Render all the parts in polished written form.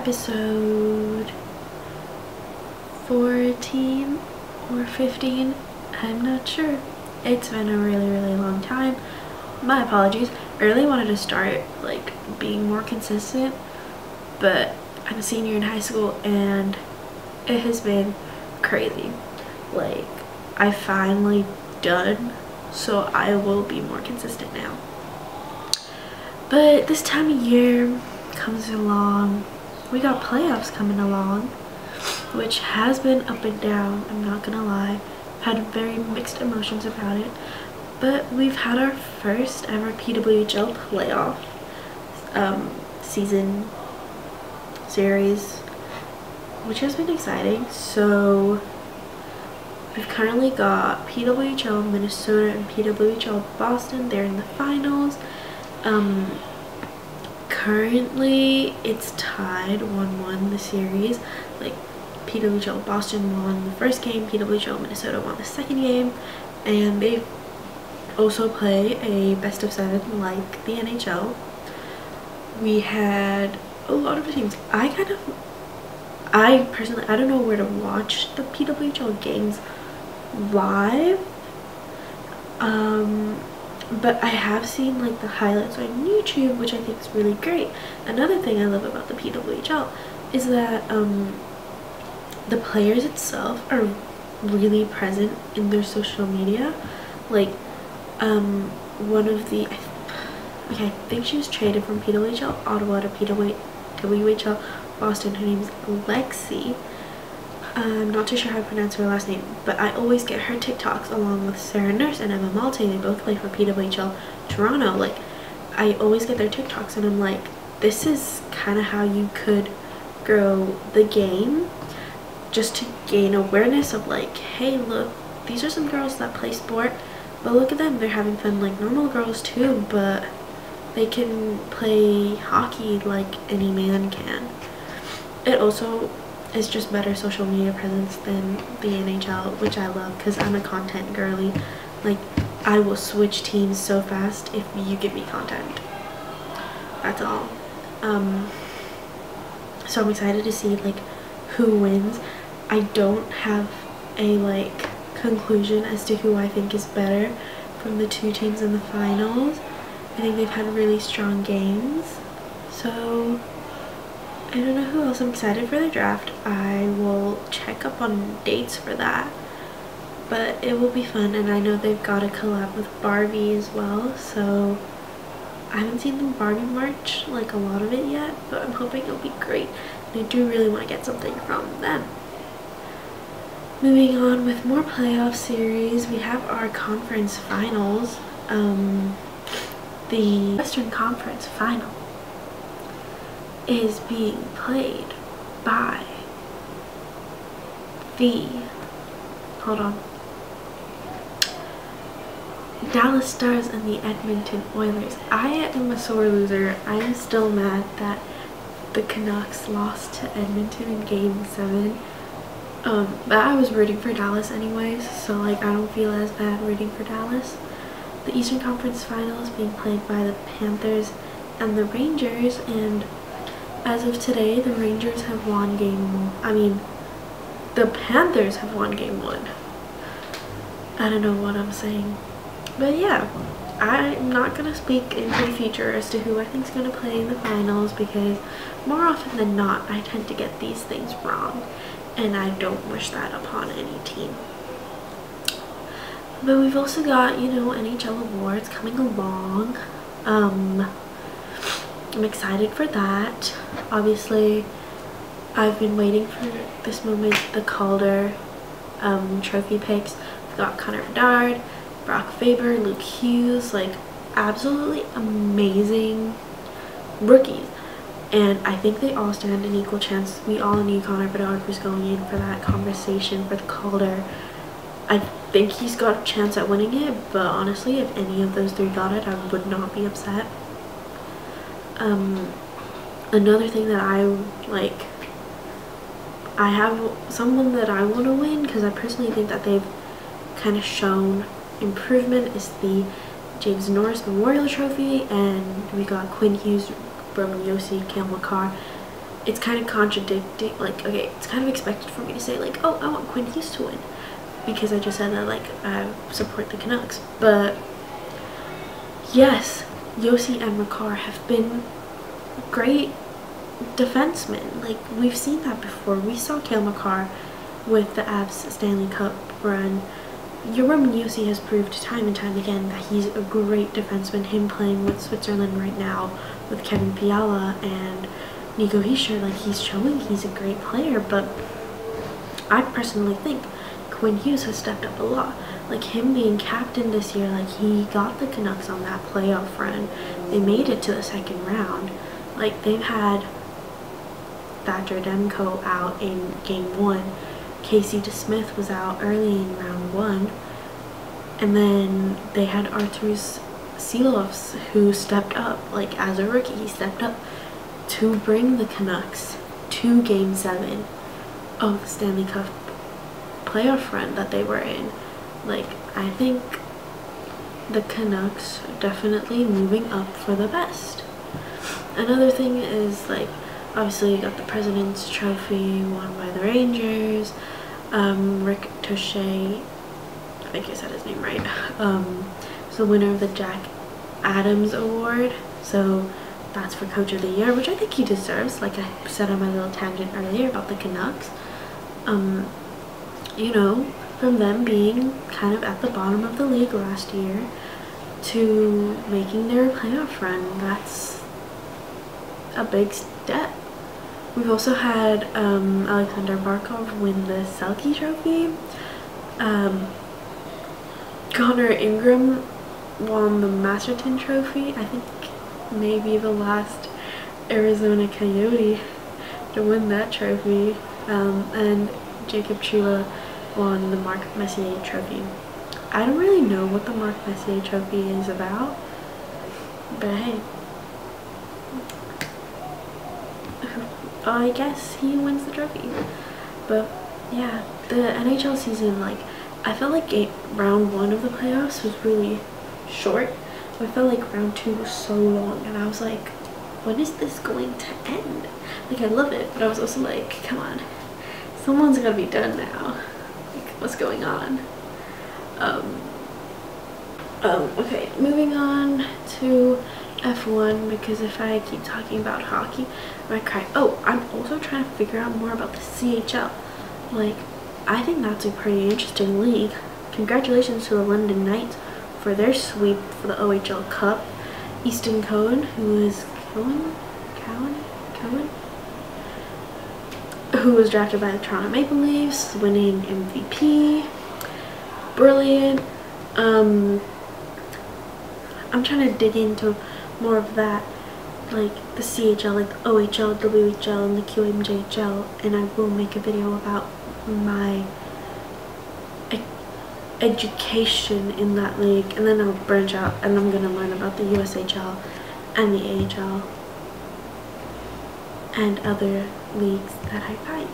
episode 14 or 15. I'm not sure. It's been a really long time. My apologies. I really wanted to start like being more consistent, but I'm a senior in high school and it has been crazy. Like, I finally done, so I will be more consistent now. But this time of year comes along. We got playoffs coming along, which has been up and down, I'm not gonna lie. Had very mixed emotions about it. But we've had our first ever PWHL playoff season series, which has been exciting. So we've currently got PWHL Minnesota and PWHL Boston. They're in the finals. Currently it's tied 1-1 the series. Like, PWHL Boston won the first game, PWHL Minnesota won the second game, and they also play a best of 7 like the NHL. We had a lot of teams. I personally, I don't know where to watch the PWHL games live, but I have seen like the highlights on YouTube, which I think is really great. Another thing I love about the PWHL is that the players itself are really present in their social media. Like, one of the, I think she was traded from PWHL Ottawa to PWHL Boston. Her name's Lexi. I'm not too sure how to pronounce her last name, but I always get her TikToks along with Sarah Nurse and Emma Malte. They both play for PWHL Toronto. Like, I always get their TikToks and I'm like, this is kind of how you could grow the game, just to gain awareness of like, hey, look, these are some girls that play sport, but look at them, they're having fun like normal girls too, but they can play hockey like any man can. It also is just better social media presence than the NHL, which I love because I'm a content girly. Like, I will switch teams so fast if you give me content. That's all. So I'm excited to see like who wins. I don't have a like conclusion as to who I think is better from the two teams in the finals. I think they've had really strong games, so I don't know who else. I'm excited for the draft. I will check up on dates for that, but it will be fun. And I know they've got a collab with Barbie as well, so I haven't seen the Barbie merch, like a lot of it yet, but I'm hoping it'll be great, and I do really want to get something from them. Moving on with more playoff series, we have our conference finals. The Western Conference final is being played by the, hold on, Dallas Stars and the Edmonton Oilers. I am a sore loser. I am still mad that the Canucks lost to Edmonton in Game 7. But I was rooting for Dallas anyways, so like I don't feel as bad rooting for Dallas. The Eastern Conference final is being played by the Panthers and the Rangers, and as of today, the Rangers have won the Panthers have won Game 1. I don't know what I'm saying. But yeah, I'm not going to speak into the future as to who I think is going to play in the finals, because more often than not, I tend to get these things wrong, and I don't wish that upon any team. But we've also got, you know, NHL awards coming along. I'm excited for that. Obviously, I've been waiting for this moment. The Calder trophy picks. We've got Connor Bedard, Brock Faber, Luke Hughes, like absolutely amazing rookies. And I think they all stand an equal chance. We all knew Connor Bedard was going in for that conversation for the Calder. I think he's got a chance at winning it, but honestly, if any of those three got it, I would not be upset. Another thing that I like, I have someone that I want to win because I personally think that they've kind of shown improvement, is the James Norris Memorial Trophy, and we got Quinn Hughes, Roman Yossi, Cale Makar it's kind of contradicting. Like, okay, it's kind of expected for me to say like, oh, I want Quinn Hughes to win, because I just said that like I support the Canucks. But yes, Yossi and Makar have been great defensemen. Like, we've seen that before. We saw Cale Makar with the Avs Stanley Cup run. Roman Yossi has proved time and time again that he's a great defenseman. Him playing with Switzerland right now with Kevin Fiala and Nico Hischier, like, he's showing he's a great player. But I personally think Quinn Hughes has stepped up a lot. Like, him being captain this year, like, he got the Canucks on that playoff run. They made it to the second round. Like, they've had Thatcher Demko out in game 1. Casey DeSmith was out early in round 1. And then they had Arturs Silovs, who stepped up. Like, as a rookie, he stepped up to bring the Canucks to game 7 of the Stanley Cup playoff run that they were in. Like, I think the Canucks are definitely moving up for the best. Another thing is, like, obviously you got the President's Trophy won by the Rangers. Rick Touche, I think I said his name right, is the winner of the Jack Adams Award. So that's for Coach of the Year, which I think he deserves. Like I said on my little tangent earlier about the Canucks. You know, from them being kind of at the bottom of the league last year to making their playoff run, that's a big step. We've also had Alexander Barkov win the Selke Trophy. Connor Ingram won the Masterton Trophy. I think maybe the last Arizona Coyote to win that trophy. And Jacob Chula won the Marc Messier Trophy. I don't really know what the Marc Messier Trophy is about, but hey, I guess he wins the trophy. But yeah, the NHL season, like, I felt like round 1 of the playoffs was really short. I felt like round 2 was so long, and I was like, when is this going to end? Like, I love it, but I was also like, come on, someone's gotta be done now. Like, what's going on? Okay, moving on to F1, because if I keep talking about hockey, I might cry. Oh, I'm also trying to figure out more about the CHL. Like, I think that's a pretty interesting league. Congratulations to the London Knights for their sweep for the OHL Cup. Easton Cohen, who was who was drafted by the Toronto Maple Leafs, winning MVP. Brilliant. I'm trying to dig into more of that, like the CHL, like the OHL, WHL, and the QMJHL, and I will make a video about my education in that league, and then I'll branch out and I'm gonna learn about the USHL and the AHL and other leagues that I find.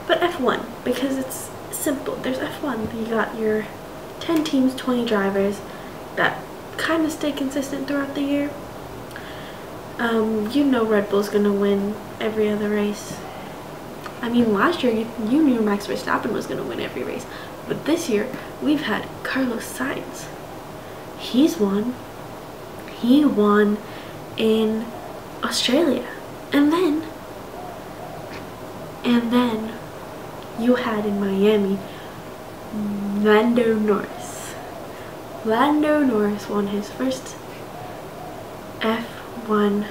But F1, because it's simple. There's F1, you got your 10 teams, 20 drivers that kind of stay consistent throughout the year. You know Red Bull's gonna win every other race. I mean, last year you knew Max Verstappen was gonna win every race, but this year we've had Carlos Sainz. He won in Australia, and then you had in Miami Lando Norris. Lando Norris won his first F1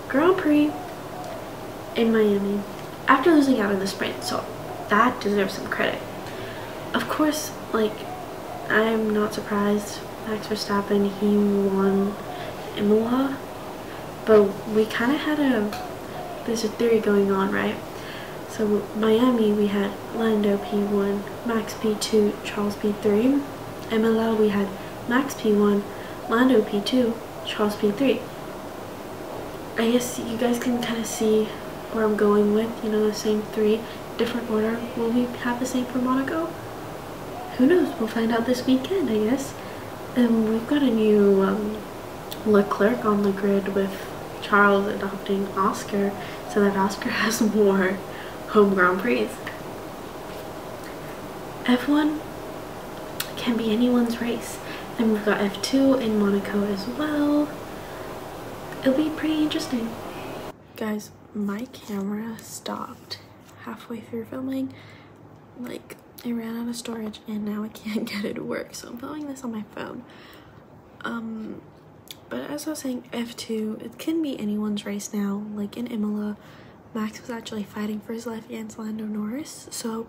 Grand Prix in Miami after losing out in the sprint, so that deserves some credit. Of course, like, I'm not surprised Max Verstappen, he won Imola, but we kind of had there's a theory going on, right? So Miami, we had Lando P1, Max P2, Charles P3. Imola, we had Max P1, Lando P2, Charles P3. I guess you guys can kind of see where I'm going with, you know, the same 3, different order. Will we have the same for Monaco? Who knows? We'll find out this weekend, I guess. And we've got a new Leclerc on the grid with Charles adopting Oscar so that Oscar has more home Grand Prix. F1 can be anyone's race, and we've got F2 in Monaco as well. It'll be pretty interesting. Guys, my camera stopped halfway through filming. Like, it ran out of storage and now I can't get it to work, so I'm filming this on my phone. But as I was saying, F2, it can be anyone's race now. Like in Imola, Max was actually fighting for his life against Lando Norris, so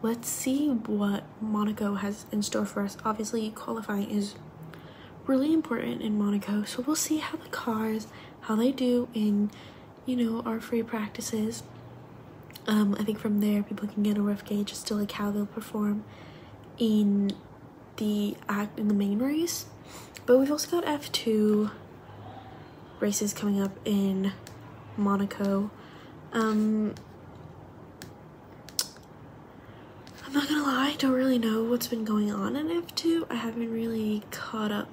let's see what Monaco has in store for us. Obviously, qualifying is really important in Monaco, so we'll see how the cars, how they do in, you know, our free practices. I think from there people can get a rough gauge as to like how they'll perform in the main race. But we've also got F2 races coming up in Monaco. I'm not gonna lie, I don't really know what's been going on in F2. I haven't really caught up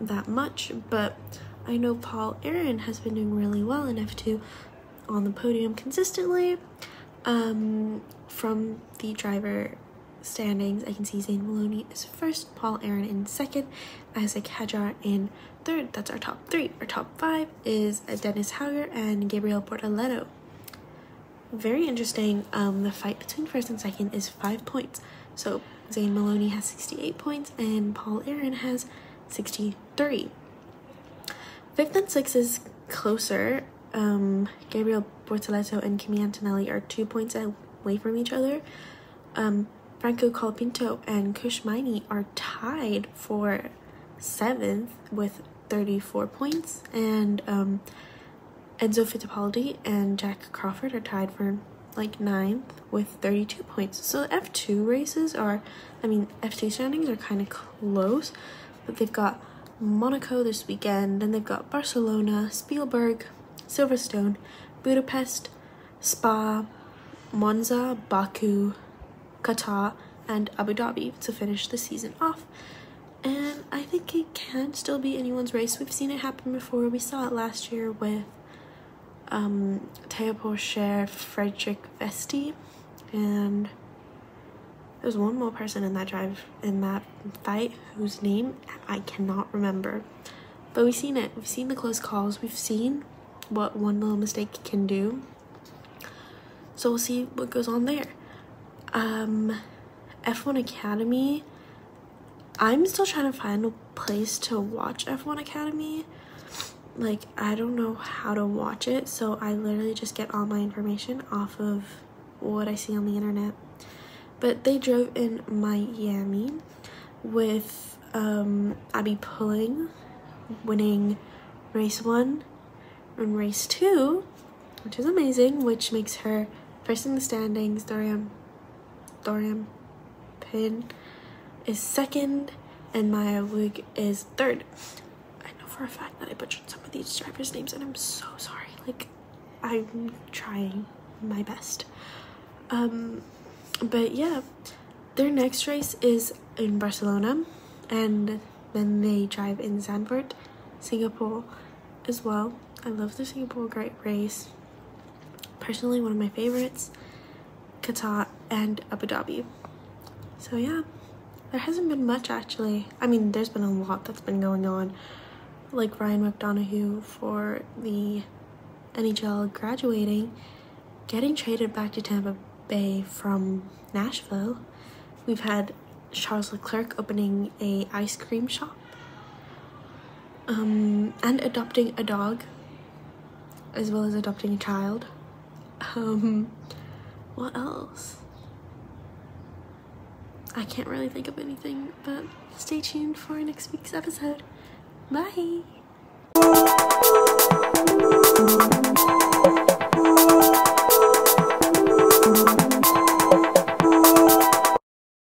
that much, but I know Paul Aaron has been doing really well in F2, on the podium consistently. From the driver standings, I can see Zayn Maloney is first, Paul Aaron in second, Isaac Hadjar in third. That's our top three. Our top five is Dennis Hauger and Gabriel Bortoleto. Very interesting. The fight between first and second is 5 points. So Zayn Maloney has 68 points and Paul Aaron has 63. Fifth and sixth is closer. Gabriel Bortoleto and Kimi Antonelli are 2 points away from each other. Franco Colapinto and Kush Maini are tied for 7th with 34 points, and Enzo Fittipaldi and Jack Crawford are tied for like 9th with 32 points. So the F2 races are, F2 standings are kind of close, but they've got Monaco this weekend, then they've got Barcelona, Spielberg, Silverstone, Budapest, Spa, Monza, Baku, Qatar, and Abu Dhabi to finish the season off. And I think it can still be anyone's race. We've seen it happen before. We saw it last year with Théo Pourchaire, Frederick Vesti, and there's one more person in that fight whose name I cannot remember. But we've seen it. We've seen the close calls. We've seen what one little mistake can do. So we'll see what goes on there. F1 Academy. I'm still trying to find a place to watch F1 Academy. Like, I don't know how to watch it, so I literally just get all my information off of what I see on the internet. But they drove in Miami with Abby Pulling winning race 1 and race 2, which is amazing, which makes her first in the standings. Dorian Pin is second and Maya Wig is third. I know for a fact that I butchered some of these drivers' names and I'm so sorry. Like, I'm trying my best. But yeah, their next race is in Barcelona, and then they drive in Zandvoort, Singapore as well. I love the Singapore great race. Personally, one of my favorites, Qatar and Abu Dhabi. So yeah, there hasn't been much actually. There's been a lot that's been going on, like Ryan McDonough for the NHL graduating, getting traded back to Tampa Bay from Nashville. We've had Charles Leclerc opening a ice cream shop, and adopting a dog, as well as adopting a child. What else? I can't really think of anything, but stay tuned for next week's episode. Bye!